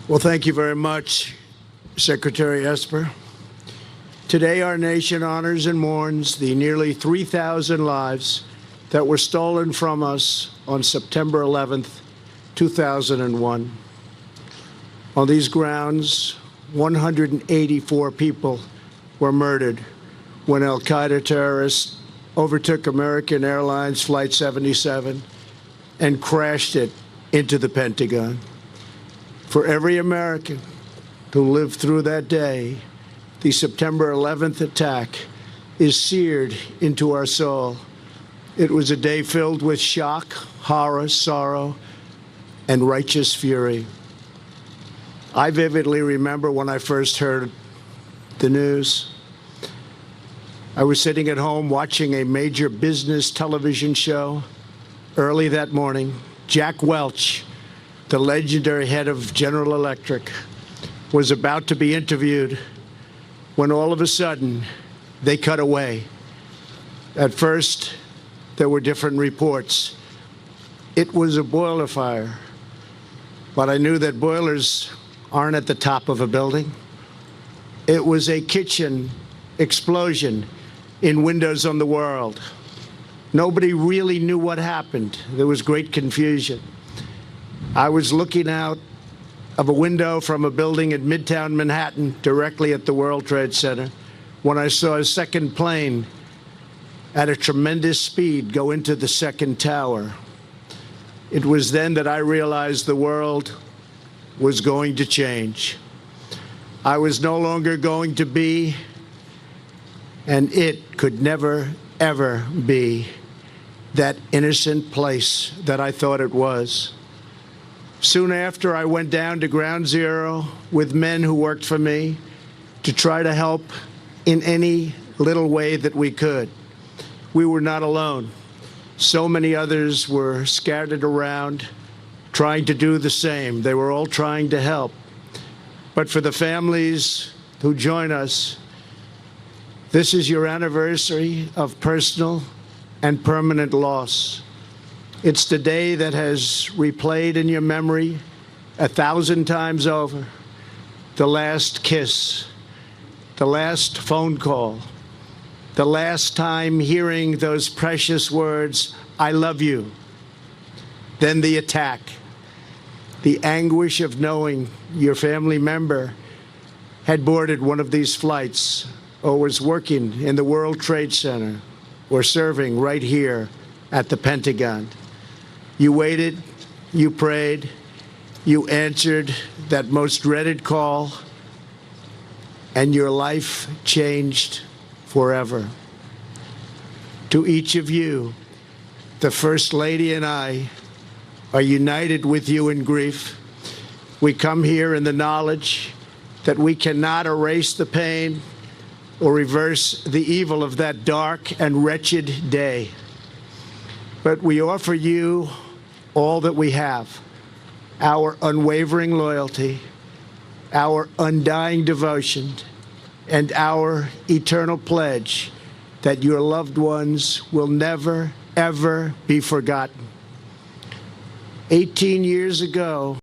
Well, thank you very much, Secretary Esper. Today, our nation honors and mourns the nearly 3,000 lives that were stolen from us on September 11th, 2001. On these grounds, 184 people were murdered when al-Qaeda terrorists overtook American Airlines Flight 77 and crashed it into the Pentagon. For every American who lived through that day, the September 11th attack is seared into our soul. It was a day filled with shock, horror, sorrow, and righteous fury. I vividly remember when I first heard the news. I was sitting at home watching a major business television show. Early that morning, Jack Welch, the legendary head of General Electric, was about to be interviewed when all of a sudden they cut away. At first, there were different reports. It was a boiler fire, but I knew that boilers aren't at the top of a building. It was a kitchen explosion in Windows on the World. Nobody really knew what happened. There was great confusion. I was looking out of a window from a building in Midtown Manhattan, directly at the World Trade Center, when I saw a second plane at a tremendous speed go into the second tower. It was then that I realized the world was going to change. I was no longer going to be, and it could never, ever be, that innocent place that I thought it was. Soon after, I went down to Ground Zero with men who worked for me to try to help in any little way that we could. We were not alone. So many others were scattered around, trying to do the same. They were all trying to help. But for the families who join us, this is your anniversary of personal and permanent loss. It's the day that has replayed in your memory 1,000 times over. The last kiss, the last phone call, the last time hearing those precious words, "I love you." Then the attack, the anguish of knowing your family member had boarded one of these flights or was working in the World Trade Center or serving right here at the Pentagon. You waited, you prayed, you answered that most dreaded call, and your life changed forever. To each of you, the First Lady and I are united with you in grief. We come here in the knowledge that we cannot erase the pain or reverse the evil of that dark and wretched day. But we offer you all that we have, our unwavering loyalty, our undying devotion, and our eternal pledge that your loved ones will never, ever be forgotten. 18 years ago,